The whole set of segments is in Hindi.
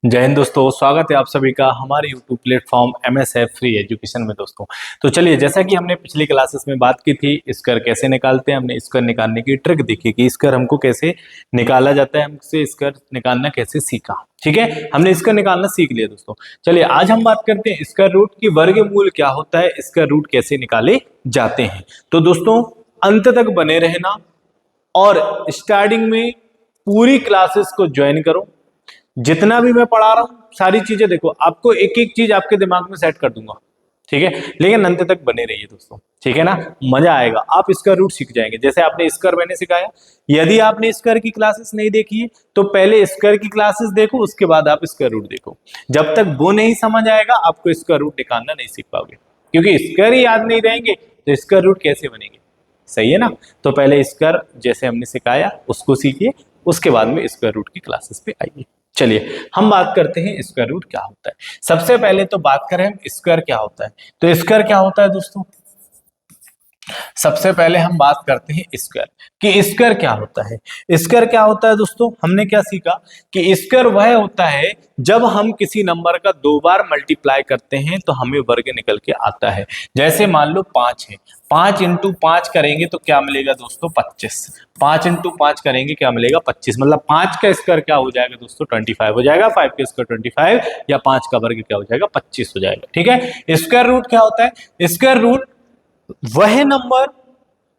जय हिंद दोस्तों, स्वागत है आप सभी का हमारे YouTube platform MSF free education में। दोस्तों तो चलिए, जैसा कि हमने पिछली क्लासेस में बात की थी, स्क्वायर कैसे निकालते हैं, हमने स्क्वायर निकालने की ट्रिक देखी कि स्क्वायर हमको कैसे निकाला जाता है, हमसे स्क्वायर निकालना कैसे सीखा। ठीक है, हमने स्क्वायर निकालना सीख लिया। दोस्तों चलिए, आज हम बात करते हैं स्क्वायर रूट की वर्गमूल क्या होता है, स्क्वायर रूट कैसे निकाले जाते हैं। तो दोस्तों अंत तक बने रहना और स्टार्टिंग में पूरी क्लासेस को ज्वाइन करो। जितना भी मैं पढ़ा रहा हूं सारी चीजें देखो, आपको एक एक चीज आपके दिमाग में सेट कर दूंगा। ठीक है, लेकिन अंत तक बने रहिए दोस्तों। ठीक है ना, मजा आएगा, आप इसका रूट सीख जाएंगे। जैसे आपने स्क्वायर मैंने सिखाया, यदि आपने स्क्वायर की क्लासेस नहीं देखी है तो पहले स्क्वायर की क्लासेस देखो, उसके बाद आप स्क्वायर रूट देखो। जब तक वो नहीं समझ आएगा आपको स्क्वायर रूट निकालना नहीं सीख पाओगे, क्योंकि स्क्वायर ही याद नहीं रहेंगे तो स्क्वायर रूट कैसे बनेंगे। सही है ना, तो पहले स्क्वायर जैसे हमने सिखाया उसको सीखिए, उसके बाद में स्क्वायर रूट की क्लासेस पे आइए। चलिए हम बात करते हैं स्क्वायर रूट क्या होता है। सबसे पहले तो बात करें हम स्क्वायर क्या होता है। तो स्क्वायर क्या होता है दोस्तों, सबसे पहले हम बात करते हैं स्क्वायर कि स्क्वायर क्या होता है। स्क्वायर क्या होता है दोस्तों, हमने क्या सीखा कि स्क्वायर वह होता है जब हम किसी नंबर का दो बार मल्टीप्लाई करते हैं तो हमें वर्ग निकल के आता है। जैसे मान लो 5 है, 5 इंटू 5 करेंगे तो क्या मिलेगा दोस्तों 25। 5 इंटू 5 करेंगे क्या मिलेगा 25, मतलब 5 का स्क्वायर क्या हो जाएगा दोस्तों 25 हो जाएगा। 5 का स्क्वायर 25 या 5 का वर्ग क्या हो जाएगा 25 हो जाएगा। ठीक है, स्क्वायर रूट क्या होता है, स्क्वायर रूट वह नंबर,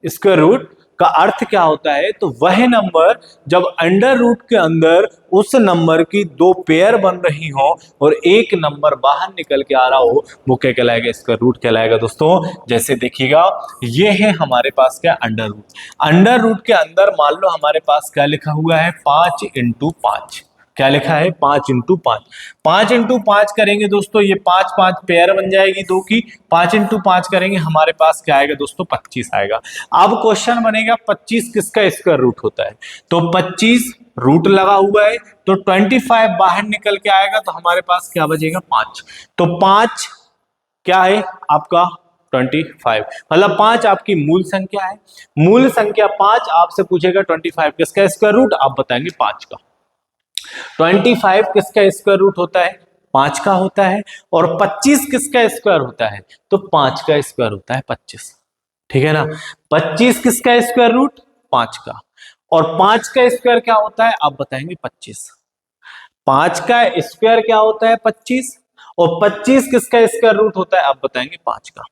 स्क्वायर रूट का अर्थ क्या होता है, तो वह नंबर जब अंडर रूट के अंदर उस नंबर की दो पेयर बन रही हो और एक नंबर बाहर निकल के आ रहा हो, वो क्या कहलाएगा, स्क्वायर रूट कहलाएगा। दोस्तों जैसे देखिएगा, ये है हमारे पास क्या अंडर रूट, अंडर रूट के अंदर मान लो हमारे पास क्या लिखा हुआ है 5 इंटू 5। क्या लिखा है 5 इंटू 5। 5 इंटू 5 करेंगे दोस्तों, ये 5 5 पेयर बन जाएगी दो की। 5 इंटू 5 करेंगे हमारे पास क्या आएगा दोस्तों 25 आएगा। अब क्वेश्चन बनेगा 25 किसका स्क्वायर रूट होता है, तो 25 रूट लगा हुआ है तो 25 बाहर निकल के आएगा तो हमारे पास क्या बचेगा 5। तो 5 क्या है आपका 25, मतलब 5 आपकी मूल संख्या है। मूल संख्या 5 आपसे पूछेगा 25 किसका स्क्वायर रूट, आप बताएंगे 5 का। 25 किसका स्क्वायर रूट होता है 5 का होता है, और 25 किसका स्क्वायर होता है, तो 5 का स्क्वायर होता है 25। ठीक है ना, 25 किसका स्क्वायर रूट 5 का, और 5 का स्क्वायर क्या होता है आप बताएंगे 25। 5 का स्क्वायर क्या होता है 25, और 25 किसका स्क्वायर रूट होता है आप बताएंगे 5 का।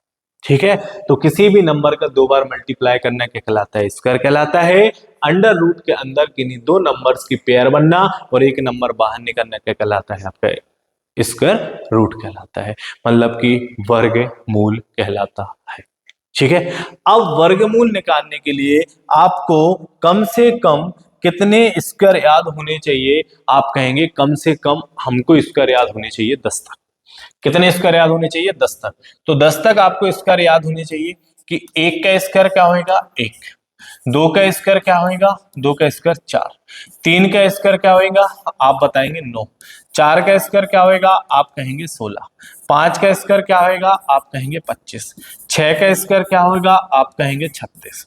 ठीक है, तो किसी भी नंबर का दो बार मल्टीप्लाई करना क्या कहलाता है, स्क्वायर कहलाता है। अंडर रूट के अंदर किन्हीं दो नंबर्स की पेयर बनना और एक नंबर बाहर निकलना क्या कहलाता है, आपका स्क्वायर रूट कहलाता है, मतलब कि वर्गमूल कहलाता है। ठीक है, अब वर्गमूल निकालने के लिए आपको कम से कम कितने स्क्वायर याद होने चाहिए, आप कहेंगे कम से कम हमको स्क्वायर याद होने चाहिए 10 तक। कितने स्क्वायर याद होने चाहिए 10 तक, तो 10 तक आपको स्क्वायर याद होने चाहिए कि 1 का स्क्वायर क्या होगा 1, 2 का स्क्वायर क्या होगा 2 का स्क्वायर 4, 3 का स्क्वायर क्या होगा आप बताएंगे 9, 4 का स्क्वायर क्या होगा आप कहेंगे 16, 5 का स्क्वायर क्या होगा आप कहेंगे 25, 6 का स्क्वायर क्या होगा आप कहेंगे 36।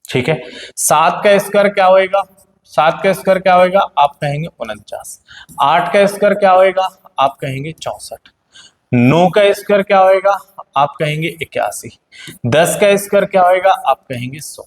ठीक है, 7 का स्क्वायर क्या होगा, 7 का स्क्वायर क्या होगा आप कहेंगे 49, 8 का स्क्वायर क्या होगा आप कहेंगे 64, 9 का स्क्वायर क्या होगा आप कहेंगे 81, 10 का स्क्वायर क्या होगा आप कहेंगे 100।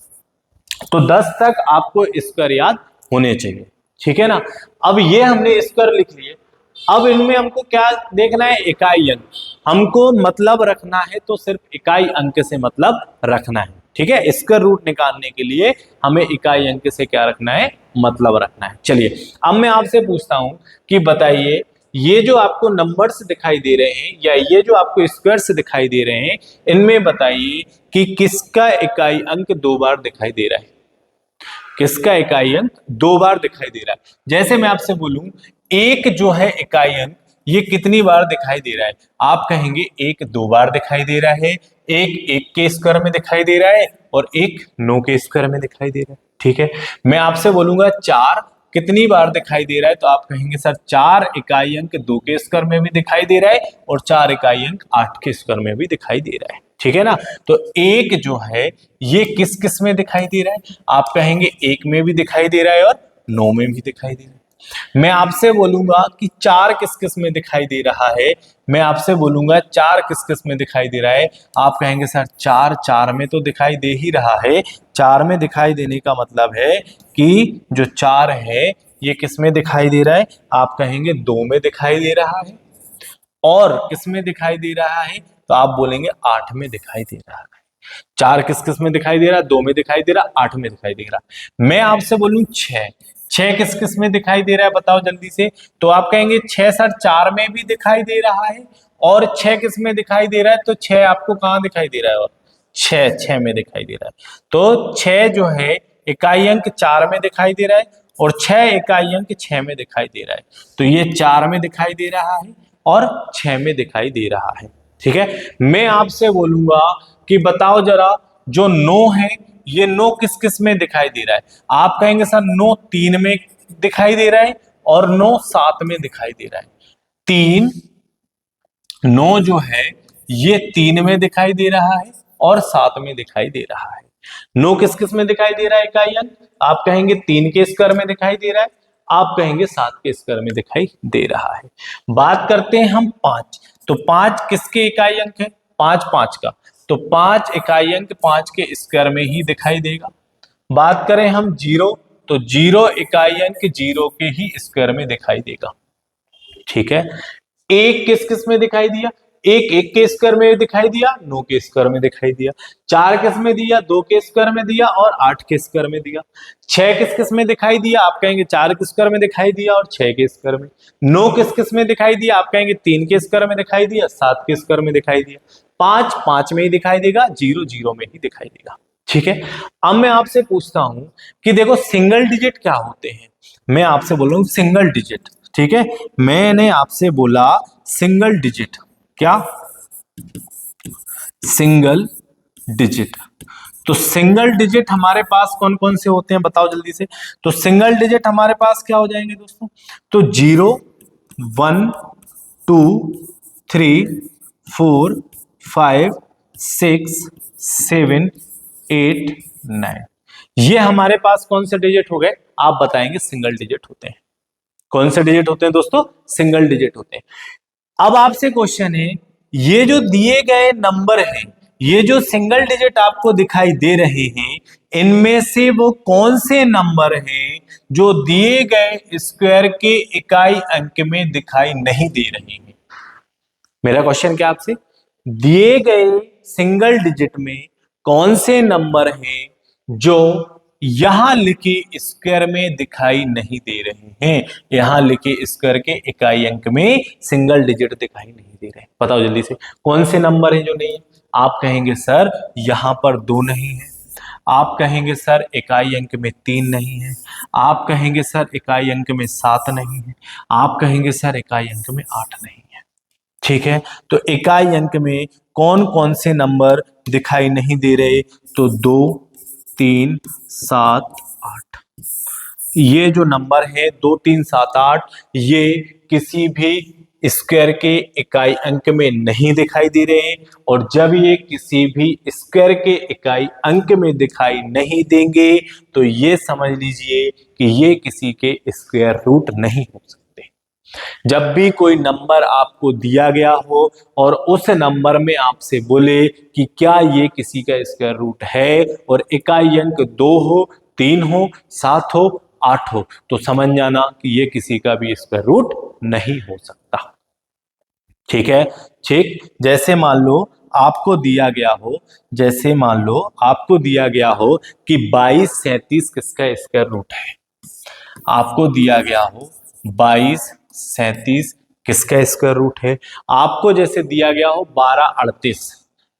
तो 10 तक आपको स्क्वायर याद होने चाहिए। ठीक है ना, अब ये हमने स्क्वायर लिख लिए। अब इनमें हमको क्या देखना है, इकाई अंक। हमको मतलब रखना है तो सिर्फ इकाई अंक से मतलब रखना है। ठीक है, स्क्वायर रूट निकालने के लिए हमें इकाई अंक से क्या रखना है, मतलब रखना है। चलिए अब मैं आपसे पूछता हूं कि बताइए, ये जो आपको नंबर्स दिखाई दे रहे हैं या ये जो आपको स्क्वायर्स दिखाई दे रहे हैं, इनमें बताइए कि किसका इकाई अंक दो बार दिखाई दे रहा है, किसका इकाई अंक दो बार दिखाई दे रहा है। जैसे मैं आपसे बोलूं एक जो है इकाई अंक, ये कितनी बार दिखाई दे रहा है, आप कहेंगे एक दो बार दिखाई दे रहा है, एक 1 के स्क्वायर में दिखाई दे रहा है, और एक 9 के स्क्वायर में दिखाई दे रहा है। ठीक है, मैं आपसे बोलूंगा 4 कितनी बार दिखाई दे रहा है, तो आप कहेंगे सर 4 इकाई अंक 2 के स्क्वायर में भी दिखाई दे रहा है और 4 इकाई अंक 8 के स्क्वायर में भी दिखाई दे रहा है। ठीक है ना, तो एक जो है ये किस किस में दिखाई दे रहा है, आप कहेंगे 1 में भी दिखाई दे रहा है और 9 में भी दिखाई दे रहा है। मैं आपसे बोलूंगा कि 4 किस किस में दिखाई दे रहा है, मैं आपसे बोलूंगा 4 किस किस में दिखाई दे रहा है, आप कहेंगे सर 4 4 में तो दिखाई दे ही रहा है। 4 में दिखाई देने का मतलब है कि जो 4 है ये किस में दिखाई दे रहा है, आप कहेंगे 2 में दिखाई दे रहा है। और किस में दिखाई दे रहा है, तो आप बोलेंगे 8 में दिखाई दे रहा है। 4 किस किस में दिखाई दे रहा है, 2 में दिखाई दे रहा है, 8 में दिखाई दे रहा है। मैं आपसे बोलूं 6, 6 किस किस में दिखाई दे रहा है, बताओ जल्दी से। तो आप कहेंगे 6 सर 4 में भी दिखाई दे रहा है, और 6 किस में दिखाई दे रहा है, तो 6 आपको कहां दिखाई दे रहा है, और 6 में दिखाई दे रहा है। तो 6 जो है इकाई अंक 4 में दिखाई दे रहा है, और 6 इकाई अंक 6 में दिखाई दे रहा है। तो ये 4 में दिखाई दे रहा है और 6 में दिखाई दे रहा है। ठीक है, मैं आपसे बोलूंगा कि बताओ जरा जो 9 है ये 9 किस किस में दिखाई दे रहा है, आप कहेंगे सर 9 3 में दिखाई दे रहा है, और 9 7 में दिखाई दे रहा है। 3 9 जो है ये 3 में दिखाई दे रहा है और 7 में दिखाई दे रहा है। 9 किस किस में दिखाई दे रहा है इकाई अंक, आप कहेंगे 3 के स्क्वायर में दिखाई दे रहा है, आप कहेंगे 7 के स्क्वायर में दिखाई दे रहा है। बात करते हैं हम 5, तो 5 किसके इकाई अंक है, 5 5 का, तो 5 इकाई अंक 5 के स्क्वायर में ही दिखाई देगा। बात करें हम 0, तो 0 इकाई अंक 0 के ही स्क्वायर में दिखाई देगा। ठीक है, एक किस किस में दिखाई दिया, एक 1 के स्क्वायर में दिखाई दिया, 9 के स्क्वायर में दिखाई दिया। 4 किस में दिया, 2 के स्क्वायर में दिया और 8 के स्क्वायर में दिया। 6 किस किस में दिखाई दिया, आप कहेंगे 4 के स्क्वायर में दिखाई दिया और 6 के स्क्वायर में। 9 किस किस में दिखाई दिया, आप कहेंगे 3 के स्क्वायर में दिखाई दिया, 7 के स्क्वायर में दिखाई दिया। 5 5 में ही दिखाई देगा, 0 0 में ही दिखाई देगा। ठीक है, अब मैं आपसे पूछता हूं कि देखो सिंगल डिजिट क्या होते हैं, मैं आपसे बोल रहा हूं सिंगल डिजिट। ठीक है, मैंने आपसे बोला सिंगल डिजिट, क्या सिंगल डिजिट। तो सिंगल डिजिट हमारे पास कौन कौन से होते हैं, बताओ जल्दी से। तो सिंगल डिजिट हमारे पास क्या हो जाएंगे दोस्तों, तो 0 1 2 3 4 5 6 7 8 9, ये हमारे पास कौन से डिजिट हो गए, आप बताएंगे सिंगल डिजिट होते हैं। कौन से डिजिट होते हैं दोस्तों, सिंगल डिजिट होते हैं। अब आपसे क्वेश्चन है, ये जो दिए गए नंबर हैं, ये जो सिंगल डिजिट आपको दिखाई दे रहे हैं, इनमें से वो कौन से नंबर हैं जो दिए गए स्क्वायर के इकाई अंक में दिखाई नहीं दे रहे हैं। मेरा क्वेश्चन क्या आपसे, दिए गए सिंगल डिजिट में कौन से नंबर हैं जो यहां लिखे स्क्वायर में दिखाई नहीं दे रहे हैं, यहां लिखे स्क्वायर के इकाई अंक में सिंगल डिजिट दिखाई नहीं दे रहे हैं। बताओ जल्दी से कौन से नंबर हैं जो नहीं है, आप कहेंगे सर यहां पर 2 नहीं है, आप कहेंगे सर इकाई अंक में 3 नहीं है, आप कहेंगे सर इकाई अंक में 7 नहीं है, आप कहेंगे सर इकाई अंक में 8 नहीं है। ठीक है, तो इकाई अंक में कौन कौन से नंबर दिखाई नहीं दे रहे, तो 2 3 7 8, ये जो नंबर है 2 3 7 8, ये किसी भी स्क्वायर के इकाई अंक में नहीं दिखाई दे रहे हैं। और जब ये किसी भी स्क्वायर के इकाई अंक में दिखाई नहीं देंगे तो ये समझ लीजिए कि ये किसी के स्क्वायर रूट नहीं हो सकते। जब भी कोई नंबर आपको दिया गया हो और उस नंबर में आपसे बोले कि क्या ये किसी का स्क्वायर रूट है, और इकाई अंक 2 हो 3 हो 7 हो 8 हो, तो समझ जाना कि ये किसी का भी स्क्वायर रूट नहीं हो सकता। ठीक है, ठीक, जैसे मान लो आपको दिया गया हो, जैसे मान लो आपको दिया गया हो कि 22 37 किसका स्क्वायर रूट है, आपको दिया गया हो 22 37 किसका स्क्वायर रूट है, आपको जैसे दिया गया हो 12 38,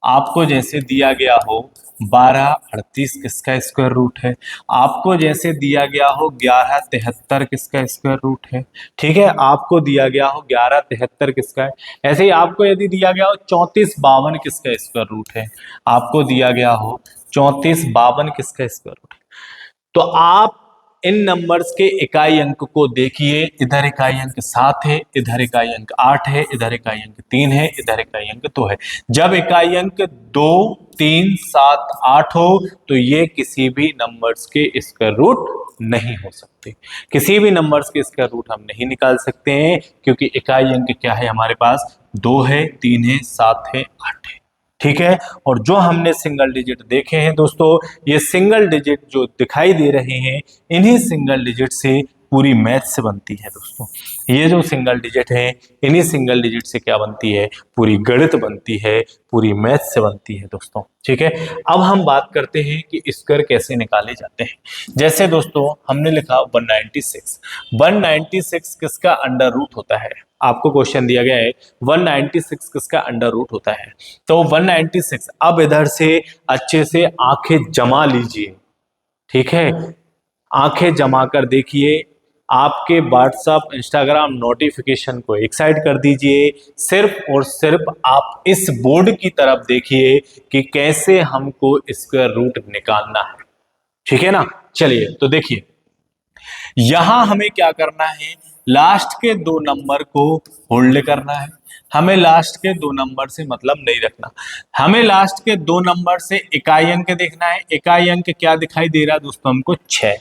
आपको जैसे दिया गया हो 12 38 किसका स्क्वायर रूट है, आपको जैसे दिया गया हो 11 73 किसका स्क्वायर रूट है। ठीक है, आपको दिया गया हो 11 73 किसका है। ऐसे ही आपको यदि दिया गया हो 34 52 किसका स्क्वायर रूट है, आपको दिया गया हो 34 52 किसका स्क्वायर रूट है। तो आप इन नंबर्स के इकाई अंक को देखिए, इधर इकाई अंक 7 है, इधर इकाई अंक 8 है, इधर इकाई अंक 3 है, इधर इकाई अंक 2 है। जब इकाई अंक 2, 3, 7, 8 हो तो ये किसी भी नंबर्स के स्क्वायर रूट नहीं हो सकते। किसी भी नंबर्स के स्क्वायर रूट हम नहीं निकाल सकते हैं, क्योंकि इकाई अंक क्या है हमारे पास, 2 है, 3 है, 7 है, 8 है। ठीक है। और जो हमने सिंगल डिजिट देखे हैं दोस्तों, ये सिंगल डिजिट जो दिखाई दे रहे हैं, इन्हीं सिंगल डिजिट से पूरी मैथ्स बनती है दोस्तों। ये जो सिंगल डिजिट है, इन्हीं सिंगल डिजिट से क्या बनती है, पूरी गणित बनती है, पूरी मैथ्स से बनती है दोस्तों। ठीक है। अब हम बात करते हैं कि स्क्वायर कैसे निकाले जाते हैं। जैसे दोस्तों हमने लिखा 196, 196 किसका अंडर रूट होता है। आपको क्वेश्चन दिया गया है 196 किसका अंडर रूट होता है। तो 196, अब इधर से अच्छे से आंखें जमा लीजिए। ठीक है, आंखें जमा कर देखिए, आपके व्हाट्सएप इंस्टाग्राम नोटिफिकेशन को एक साइड कर दीजिए, सिर्फ और सिर्फ आप इस बोर्ड की तरफ देखिए कि कैसे हमको स्क्वायर रूट निकालना है। ठीक है ना। चलिए तो देखिए, यहां हमें क्या करना है, लास्ट के 2 नंबर को होल्ड करना है। हमें लास्ट के 2 नंबर से मतलब नहीं रखना, हमें लास्ट के 2 नंबर से इकाई अंक देखना है। इकाई अंक क्या दिखाई दे रहा है दोस्तों हमको, 6।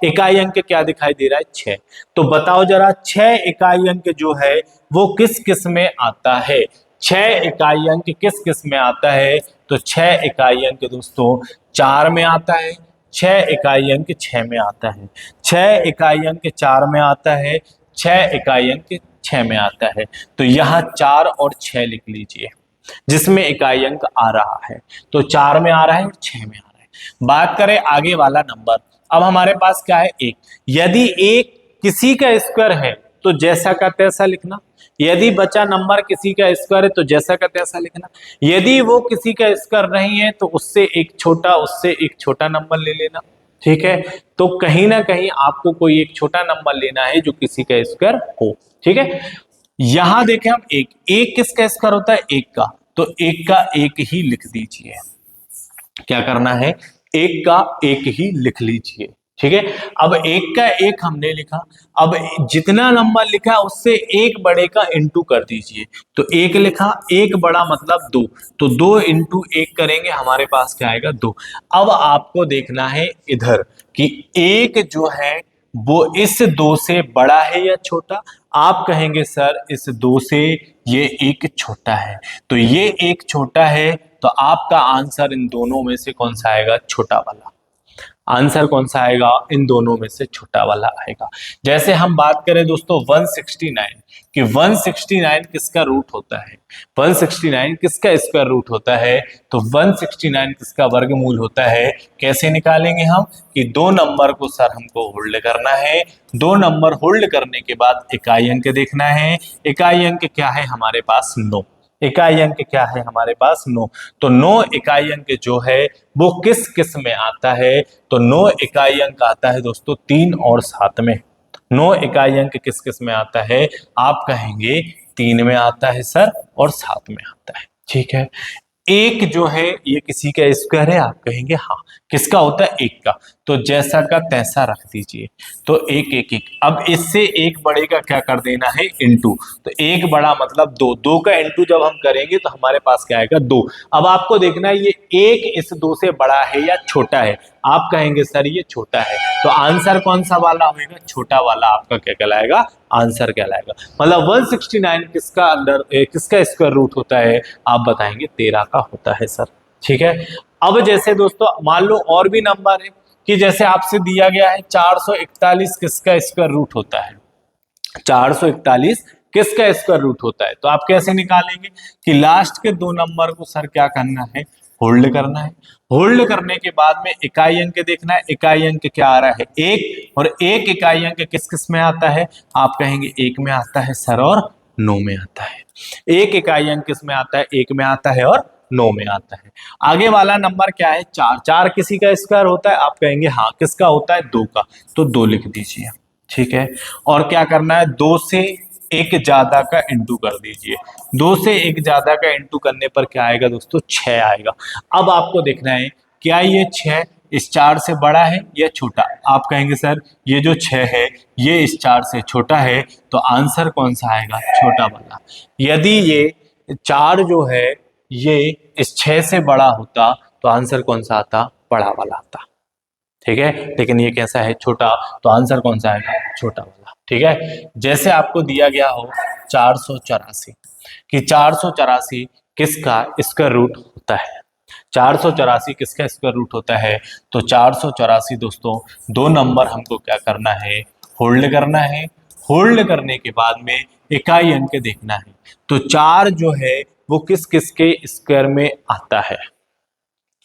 इकाई अंक क्या दिखाई दे रहा है, 6। तो बताओ जरा 6 इकाई अंक जो है वो किस किस में आता है। 6 इकाई अंक किस किस में आता है, तो 6 इकाई अंक दोस्तों 4 में आता है, 6 इकाई अंक 6 में आता है, 6 इकाई अंक 4 में आता है, 6 इकाई अंक 6 में आता है। तो यहाँ 4 और 6 लिख लीजिए, जिसमें इकाई अंक आ रहा है। तो 4 में आ रहा है और 6 में आ रहा है। बात करें आगे वाला नंबर, अब हमारे पास क्या है, 1। यदि 1 किसी का स्क्वायर है तो जैसा का तैसा लिखना। यदि बचा नंबर किसी का स्क्वायर है तो जैसा का तैसा लिखना। यदि वो किसी का स्क्वायर नहीं है तो उससे एक छोटा नंबर ले लेना। ठीक है। तो कहीं ना कहीं आपको कोई एक छोटा नंबर लेना है जो किसी का स्क्वायर हो। ठीक है। यहां देखें हम, एक किसका स्क्वायर होता है, 1 का। तो 1 का 1 ही लिख दीजिए। क्या करना है, 1 का 1 ही लिख लीजिए। ठीक है। अब 1 का 1 हमने लिखा, अब जितना नंबर लिखा उससे 1 बड़े का इंटू कर दीजिए। तो 1 लिखा, 1 बड़ा मतलब 2, तो 2 इंटू 1 करेंगे, हमारे पास क्या आएगा, 2। अब आपको देखना है इधर कि 1 जो है वो इस 2 से बड़ा है या छोटा। आप कहेंगे सर इस 2 से ये 1 छोटा है, तो ये 1 छोटा है, तो आपका आंसर इन दोनों में से कौन सा आएगा, छोटा वाला। आंसर कौन सा आएगा, इन दोनों में से छोटा वाला आएगा। जैसे हम बात करें दोस्तों 169 कि 169 किसका रूट होता है, 169 किसका स्क्वायर रूट होता है, तो 169 किसका वर्गमूल होता है। कैसे निकालेंगे हम, कि 2 नंबर को सर हमको होल्ड करना है। 2 नंबर होल्ड करने के बाद इकाई अंक देखना है। इकाई अंक क्या है हमारे पास, 9। इकाई अंक क्या है हमारे पास, 9। तो 9 इकाई अंक जो है वो किस किस में आता है, तो 9 इकाई अंक आता है दोस्तों 3 और 7 में। 9 इकाई अंक किस किस में आता है, आप कहेंगे 3 में आता है सर और 7 में आता है। ठीक है। 1 जो है ये किसी का स्क्वायर है, आप कहेंगे हाँ। किसका होता है, 1 का। तो जैसा का तैसा रख दीजिए। तो 1 1 1, अब इससे 1 बड़े का क्या कर देना है, इंटू। तो 1 बड़ा मतलब 2, 2 का इंटू जब हम करेंगे तो हमारे पास क्या आएगा, 2। अब आपको देखना है ये 1 इस 2 से बड़ा है या छोटा है। आप कहेंगे सर ये छोटा है, तो आंसर कौन सा वाला होगा, छोटा वाला आपका क्या कहलाएगा, आंसर कहलाएगा। मतलब 169 किसका किसका स्क्वायर रूट होता है, आप बताएंगे 13 का होता है सर। ठीक है। अब जैसे दोस्तों मान लो और भी नंबर है, कि जैसे आपसे दिया गया है 441 किसका स्क्वायर रूट होता है, 441 किसका स्क्वायर रूट होता है। तो आप कैसे निकालेंगे, कि लास्ट के 2 नंबर को सर क्या करना है, होल्ड करना है। होल्ड करने के बाद में इकाई अंक देखना है। इकाई अंक क्या आ रहा है, 1, और 1 इकाई अंक किस किस में आता है, आप कहेंगे 1 में आता है सर और 9 में आता है। 1 इकाई अंक किस में आता है, 1 में आता है और 9 में आता है। आगे वाला नंबर क्या है, 4। 4 किसी का स्क्वायर होता है, आप कहेंगे हाँ। किसका होता है, 2 का। तो 2 लिख दीजिए। ठीक है। और क्या करना है, 2 से 1 ज्यादा का इंटू कर दीजिए। 2 से 1 ज्यादा का इंटू करने पर क्या आएगा दोस्तों, 6 आएगा। अब आपको देखना है क्या ये 6 इस 4 से बड़ा है या छोटा। आप कहेंगे सर ये जो 6 है ये इस 4 से छोटा है, तो आंसर कौन सा आएगा, छोटा वाला। यदि ये 4 जो है ये इस 6 से बड़ा होता तो आंसर कौन सा आता, बड़ा वाला आता। ठीक है, लेकिन ये कैसा है, छोटा, तो आंसर कौन सा आएगा, छोटा वाला। ठीक है, जैसे आपको दिया गया हो 484 कि 484 किसका स्क्वायर रूट होता है, 484 किसका स्क्वायर रूट होता है, तो 484 दोस्तों 2 नंबर हमको क्या करना है, होल्ड करना है। होल्ड करने के बाद में इकाई अंक देखना है, तो 4 जो है वो किस किस के स्क्वायर में आता है,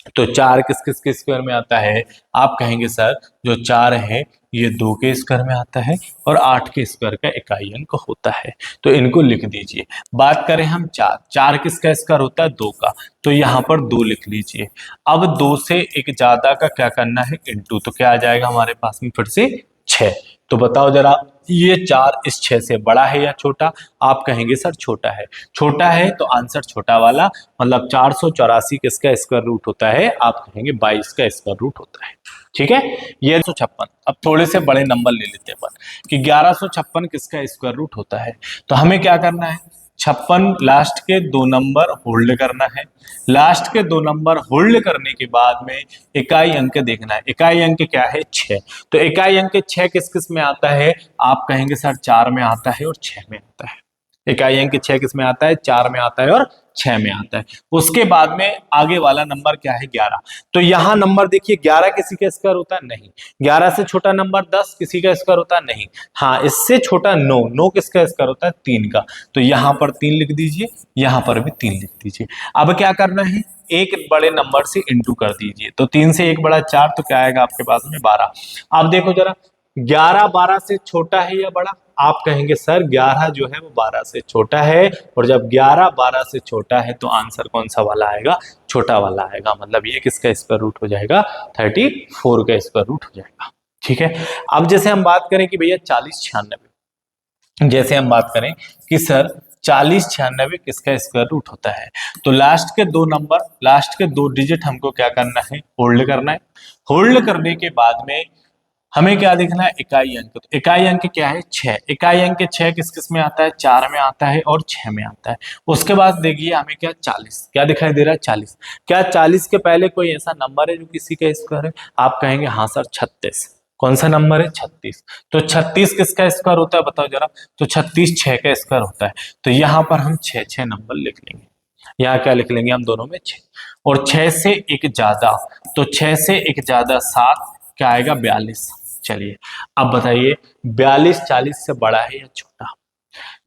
तो 4 किस किस के स्क्वायर में आता है, आप कहेंगे सर जो 4 है ये 2 के स्क्वायर में आता है और 8 के स्क्वायर का इकाई अंक होता है, तो इनको लिख दीजिए। बात करें हम 4 किसका स्क्वायर होता है, 2 का, तो यहाँ पर 2 लिख लीजिए। अब 2 से एक ज्यादा का क्या करना है, इंटू, तो क्या आ जाएगा हमारे पास में फिर से 6। तो बताओ जरा ये 4 इस 6 से बड़ा है या छोटा, आप कहेंगे सर छोटा है। छोटा है तो आंसर छोटा वाला, मतलब 484 किसका स्क्वायर रूट होता है, आप कहेंगे 22 का स्क्वायर रूट होता है। ठीक है, ये 156। अब थोड़े से बड़े नंबर ले लेते हैं अपन कि 1156 किसका स्क्वायर रूट होता है, तो हमें क्या करना है, 56 लास्ट के 2 नंबर होल्ड करना है। लास्ट के 2 नंबर होल्ड करने के बाद में इकाई अंक देखना है। इकाई अंक क्या है, 6, तो इकाई अंक 6 किस किस में आता है, आप कहेंगे सर 4 में आता है और 6 में आता है। इकाई अंक 6 किस में आता है, 4 में आता है और 6 में आता है। उसके बाद में आगे वाला नंबर क्या है, 11। तो यहां नंबर देखिए 11 किसी का स्क्वायर होता है, नहीं। 11 से छोटा नंबर 10 किसी का स्क्वायर होता है, नहीं। हाँ, इससे छोटा 9, 9 किसका स्क्वायर होता है, 3 का, तो यहां पर 3 लिख दीजिए, यहां पर भी 3 लिख दीजिए। अब क्या करना है, एक बड़े नंबर से इंटू कर दीजिए, तो 3 से 1 बड़ा 4, तो क्या आएगा आपके पास में 12। अब देखो जरा 11 12 से छोटा है या बड़ा, आप कहेंगे सर 11 जो है वो 12 से छोटा है, और जब 11 12 से छोटा है तो आंसर कौन सा वाला आएगा, छोटा वाला आएगा। मतलब ये किसका स्क्वायर रूट हो जाएगा, 34 का स्क्वायर रूट हो जाएगा। ठीक है, अब जैसे हम बात करें कि भैया 40 96, जैसे हम बात करें कि सर 40 96 किसका स्क्वायर रूट होता है, तो लास्ट के 2 नंबर, लास्ट के 2 डिजिट हमको क्या करना है, होल्ड करना है। होल्ड करने के बाद में हमें क्या देखना है, इकाई अंक। तो इकाई अंक क्या है, 6। इकाई अंक 6 किस किस में आता है, 4 में आता है और 6 में आता है। उसके बाद देखिए हमें क्या 40 क्या दिखाई दे रहा है, 40। क्या 40 के पहले कोई ऐसा नंबर है जो किसी का स्क्वायर है, आप कहेंगे हाँ सर 36। कौन सा नंबर है, 36। तो 36 किसका स्क्वायर होता है बताओ जरा, तो 36 6 का स्क्वायर होता है। तो यहाँ पर हम 6 नंबर लिख लेंगे। यहाँ क्या लिख लेंगे हम दोनों में 6, और 6 से एक ज्यादा, तो 6 से एक ज्यादा 7, क्या आएगा 42। चलिए अब बताइए 42 40 से बड़ा है या छोटा,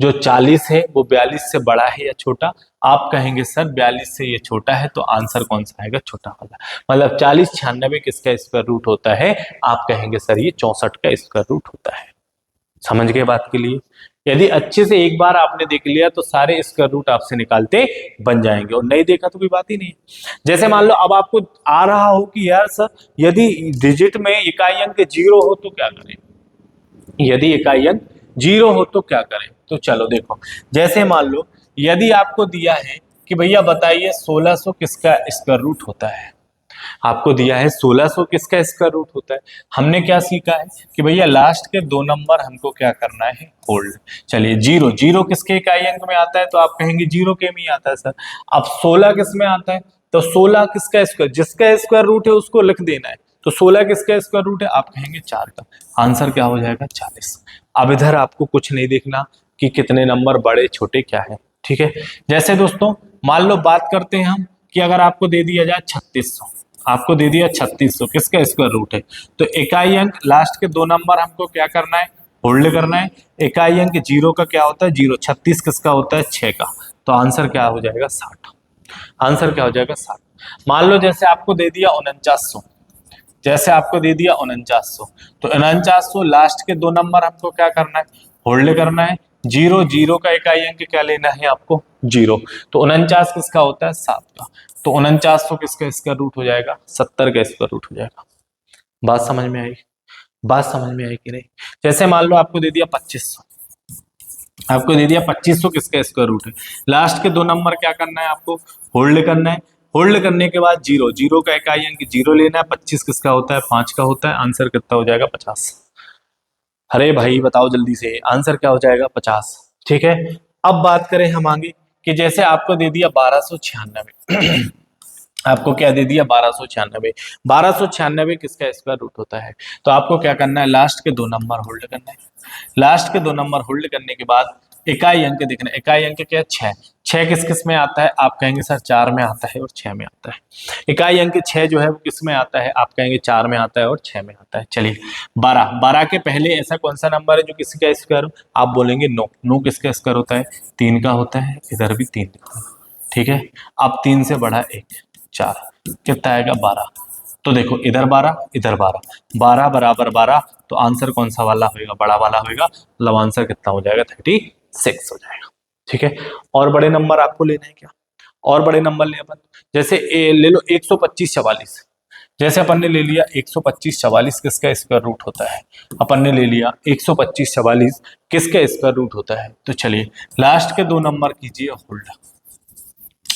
जो 40 है वो 42 से बड़ा है या छोटा, आप कहेंगे सर 42 से ये छोटा है, तो आंसर कौन सा आएगा, छोटा वाला। मतलब 40 96 किसका स्क्वायर रूट होता है, आप कहेंगे सर ये 64 का स्क्वायर रूट होता है। समझ गए बात के लिए। यदि अच्छे से एक बार आपने देख लिया तो सारे स्क्वायर रूट आपसे निकालते बन जाएंगे, और नहीं देखा तो कोई बात ही नहीं। जैसे मान लो अब आपको आ रहा हो कि यार सर यदि डिजिट में इकाई अंक 0 हो तो क्या करें, यदि इकाई अंक 0 हो तो क्या करें, तो चलो देखो, जैसे मान लो यदि आपको दिया है कि भैया बताइए 1600 किसका स्क्वायर रूट होता है, आपको दिया है 1600 किसका स्क्वायर रूट होता है। हमने क्या सीखा है कि भैया लास्ट के 2 नंबर हमको क्या करना है, होल्ड। चलिए 0 0 किसके इकाई अंक में आता है, तो आप कहेंगे 0 के में ही आता है सर। अब 16 किस में आता है, तो 16 किसका स्क्वायर, जिसका स्क्वायर रूट है उसको लिख देना है। तो 16 किसका स्क्वायर रूट है, आप कहेंगे 4 का। आंसर क्या हो जाएगा 40। अब इधर आपको कुछ नहीं देखना कि कितने नंबर बड़े छोटे क्या है। ठीक है, जैसे दोस्तों मान लो बात करते हैं हम कि अगर आपको दे दिया जाए 3600, आपको दे दिया 3600 किसका स्क्वायर रूट है, तो इकाई अंक लास्ट के 2 नंबर हमको क्या करना है, होल्ड करना है। इकाई अंक 0 का क्या होता है, 0। 36 किसका होता है, 6 का। तो आंसर क्या हो जाएगा 60। आंसर क्या हो जाएगा 60। मान लो जैसे आपको दे दिया 4900, जैसे आपको दे दिया 4900, तो 4900 लास्ट के 2 नंबर हमको क्या करना है, होल्ड करना है। 0 0 का इकाई अंक क्या लेना है आपको, 0। तो 49 किसका होता है, 7 का। तो 4900 किसका स्क्वायर रूट हो जाएगा, 70 का स्क्वायर रूट हो जाएगा। बात समझ में आई, बात समझ में आई कि नहीं। जैसे मान लो आपको दे दिया 2500, आपको दे दिया 2500 किसका स्क्वायर रूट है, लास्ट के 2 नंबर क्या करना है आपको, होल्ड करना है। होल्ड करने के बाद जीरो, जीरो का इकाई अंक जीरो लेना है, 25 किसका होता है, 5 का होता है, आंसर कितना हो जाएगा 50। अरे भाई बताओ जल्दी से, आंसर क्या हो जाएगा 50। ठीक है, अब बात करें हम आगे कि जैसे आपको दे दिया 1296 आपको क्या दे दिया 1296, 1296 किसका स्क्वायर रूट होता है, तो आपको क्या करना है, लास्ट के 2 नंबर होल्ड करना है। लास्ट के 2 नंबर होल्ड करने के बाद इकाई अंक देखना, इकाई अंक क्या, 6, 6 किस किस में आता है, आप कहेंगे सर 4 में आता है और 6 में आता है। इकाई अंक 6 जो है वो किस में आता है, आप कहेंगे 4 में आता है और 6 में आता है। चलिए 12, 12 के पहले ऐसा कौन सा नंबर है जो किसी का स्क्वायर हो, आप बोलेंगे 9, 9 किसका स्क्वायर होता है, 3 का होता है, इधर भी 3 लिखो। ठीक है, अब 3 से बढ़ा 1, 4, कितना आएगा 12। तो देखो इधर 12 इधर 12, 12 बराबर 12, तो आंसर कौन सा वाला होगा, बड़ा वाला होगा, मतलब आंसर कितना हो जाएगा 36 हो जाएगा। ठीक है, और बड़े नंबर आपको लेना है क्या, और बड़े नंबर ले अपन, जैसे ले लो 125 44, जैसे अपन ने ले लिया 125 44 किसका स्क्वायर रूट होता है, अपन ने ले लिया 125 44 किसका स्क्वायर रूट होता है, तो चलिए लास्ट के 2 नंबर कीजिए होल्ड,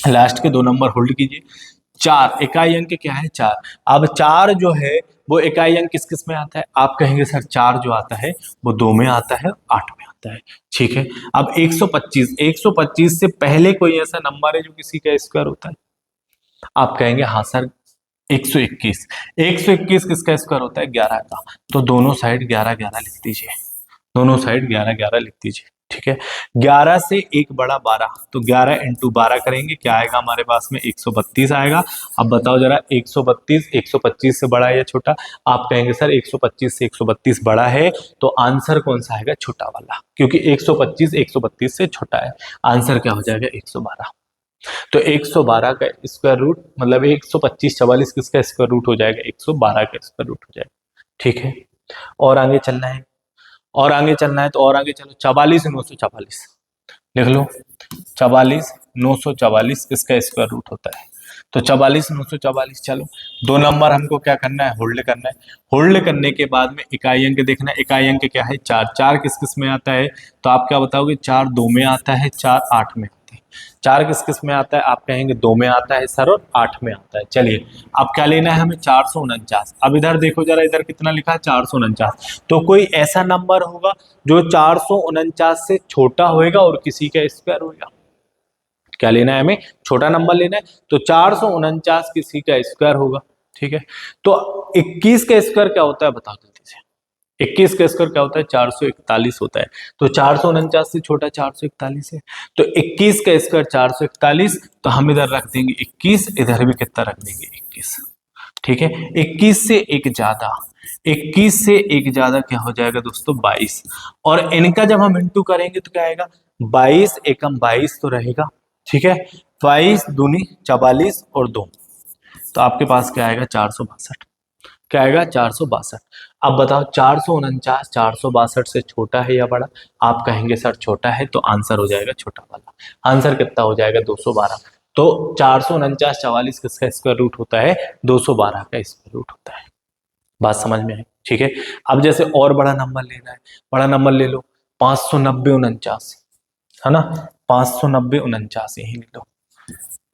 लास्ट के 2 नंबर होल्ड कीजिए। 4 इकाई अंक क्या है 4, अब 4 जो है वो इकाई अंक किस किस में आता है, आप कहेंगे सर 4 जो आता है वो 2 में आता है, 8 में आता है। ठीक है, अब 125, 125 से पहले कोई ऐसा नंबर है जो किसी का स्क्वायर होता है, आप कहेंगे हाँ सर 121, 121 किसका स्क्वायर होता है 11 का, तो दोनों साइड 11 11 लिख दीजिए, दोनों साइड 11 11 लिख दीजिए। ठीक है, 11 से एक बड़ा 12, तो 11 इंटू 12 करेंगे, क्या आएगा हमारे पास में 132 आएगा। अब बताओ जरा 132 125 से बड़ा है या छोटा, आप कहेंगे सर 125 से 132 बड़ा है, तो आंसर कौन सा आएगा, छोटा वाला, क्योंकि 125 132 से छोटा है, आंसर क्या हो जाएगा 112। तो 112 का स्क्वायर रूट मतलब 125 44 किसका स्क्वायर रूट हो जाएगा, 112 का स्क्वायर रूट हो जाएगा। ठीक है, और आगे चलना है, और आगे चलना है, तो और आगे चलो 44 944 लिख लो, 44 944 किसका स्क्वायर रूट होता है, तो 44 944। चलो 2 नंबर हमको क्या करना है, होल्ड करना है। होल्ड करने के बाद में इकाई अंक देखना है, इकाई अंक क्या है 4, 4 किस किस में आता है, तो आप क्या बताओगे 4 2 में आता है, 4 8 में आता है, 4 किस किस में आता है, आप कहेंगे 2 में आता है सर और 8 में आता है। चलिए अब क्या लेना है हमें 449, अब इधर देखो जरा, इधर कितना लिखा है 449, तो कोई ऐसा नंबर होगा जो 449 से छोटा होएगा और किसी का स्क्वायर होगा, क्या लेना है हमें, छोटा नंबर लेना है, तो 449 किसी का स्क्वायर होगा। ठीक है, तो 21 का स्क्वायर क्या होता है बताओ जल्दी से, 21 का स्क्वायर क्या होता है 441 होता है, तो 449 से छोटा 441 है, तो 21 का स्क्वायर 441, तो हम इधर रख देंगे 21, इधर भी कितना रख देंगे 21। ठीक है, 21 से एक ज्यादा, 21 से एक ज्यादा क्या हो जाएगा दोस्तों 22, और इनका जब हम इंटू करेंगे तो क्या आएगा 22 एकम 22 तो रहेगा। ठीक है, 22 दूनी 44 और 2, तो आपके पास क्या आएगा 462, क्या आएगा 462। अब बताओ 449 462 से छोटा है या बड़ा, आप कहेंगे सर छोटा है, तो आंसर हो जाएगा छोटा वाला, आंसर कितना हो जाएगा 212। तो 449 44 किसका स्क्वायर रूट होता है, 212 का स्क्वायर रूट होता है। बात समझ में आई। ठीक है, अब जैसे और बड़ा नंबर लेना है, बड़ा नंबर ले लो 590 49, है ना, 590 49 यही ले लो,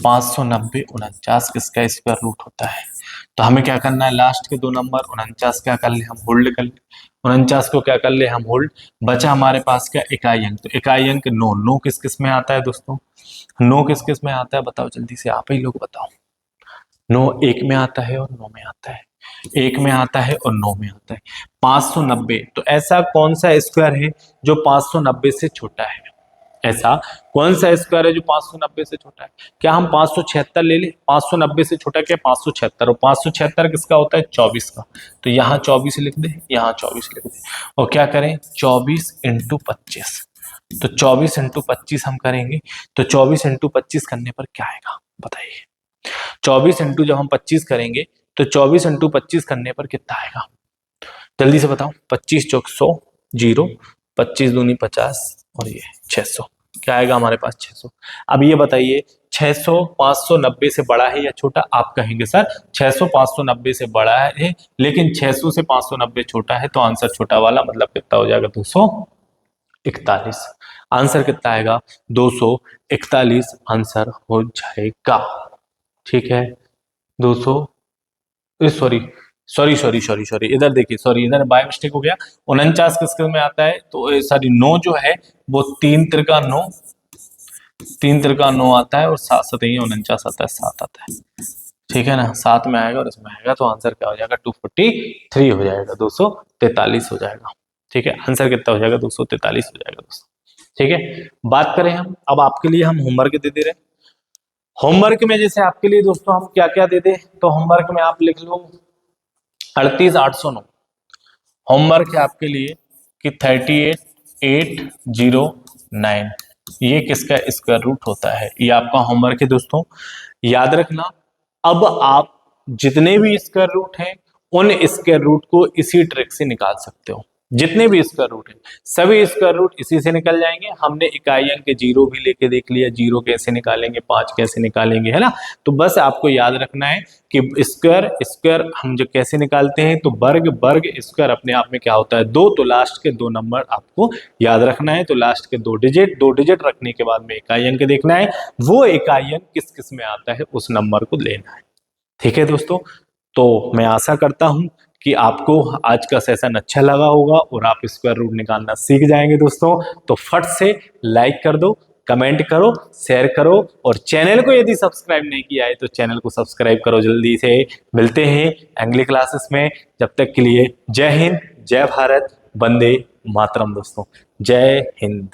590 49 किसका स्क्वायर रूट होता है, तो हमें क्या करना है, लास्ट के 2 नंबर 49 क्या कर ले हम होल्ड कर ले, 49 को क्या कर ले हम होल्ड, बचा हमारे पास क्या इकाई अंक, तो इकाई अंक 9, 9 किस किस में आता है दोस्तों, 9 किस किस में आता है बताओ जल्दी से, आप ही लोग बताओ, 9 1 में आता है और 9 में आता है, 1 में आता है और 9 में आता है। 590, तो ऐसा कौन सा स्क्वायर है जो 590 से छोटा है, ऐसा कौन सा स्क्वायर है जो 590 से छोटा है, क्या हम 576 ले ले, 590 से छोटा क्या 576, और 576 किसका होता है 24 का, तो यहाँ 24 लिख दे, यहाँ 24 लिख दे, और क्या करें 24 इंटू 25, तो 24 इंटू 25 हम करेंगे, तो 24 इंटू 25 करने पर क्या आएगा बताइए, 24 इंटू जब हम 25 करेंगे तो 24 इंटू 25 करने पर कितना आएगा, जल्दी से बताओ, 25 चौक 100 जीरो, 25 दूनी 50 और ये 600, क्या आएगा हमारे पास 600। अब ये बताइए 600 590 से बड़ा है या छोटा, आप कहेंगे सर 600 590 से बड़ा है, लेकिन 600 से 590 छोटा है, तो आंसर छोटा वाला मतलब कितना हो जाएगा 241, आंसर कितना आएगा 241 आंसर हो जाएगा। ठीक है दोस्तों, sorry sorry sorry sorry sorry, इधर देखिए, सॉरी इधर बाय मिस्टेक हो गया। 49 किस किस में आता है, तो सॉरी 9 जो है वो 3 तिरका 9, 3 तिरका 9 आता है, और 7 7 49 आता है, 7 आता है। ठीक है ना, 7 में आएगा और इसमें आएगा, तो आंसर क्या हो जाएगा, 243 हो जाएगा, 243 हो जाएगा। ठीक है, आंसर कितना हो जाएगा, 243 हो जाएगा दोस्तों। ठीक है, बात करें हम अब आपके लिए, हम होमवर्क दे दे रहे हैं। होमवर्क में जैसे आपके लिए दोस्तों हम क्या क्या दे दे, तो होमवर्क में आप लिख लो 38809। होमवर्क है आपके लिए कि 38809, ये किसका स्क्वायर रूट होता है, ये आपका होमवर्क है दोस्तों। याद रखना, अब आप जितने भी स्क्वायर रूट हैं उन स्क्वायर रूट को इसी ट्रिक से निकाल सकते हो। जितने भी स्क्वायर रूट हैं सभी स्क्वायर रूट इसी से निकल जाएंगे। हमने इकाई अंक के जीरो भी लेके देख लिया, जीरो कैसे निकालेंगे, 5 कैसे निकालेंगे, है ना। तो बस आपको याद रखना है कि स्क्वायर स्क्वायर हम जो कैसे निकालते हैं, तो वर्ग वर्ग स्क्वायर अपने आप में क्या होता है, 2, तो लास्ट के 2 नंबर आपको याद रखना है। तो लास्ट के 2 डिजिट रखने के बाद में इकाई अंक देखना है, वो इकाई अंक किस किस में आता है उस नंबर को लेना है। ठीक है दोस्तों, तो मैं आशा करता हूं कि आपको आज का सेशन अच्छा लगा होगा और आप स्क्वायर रूट निकालना सीख जाएंगे दोस्तों। तो फट से लाइक कर दो, कमेंट करो, शेयर करो, और चैनल को यदि सब्सक्राइब नहीं किया है तो चैनल को सब्सक्राइब करो जल्दी से। मिलते हैं अगली क्लासेस में, जब तक के लिए जय हिंद, जय भारत, वंदे मातरम दोस्तों, जय हिंद।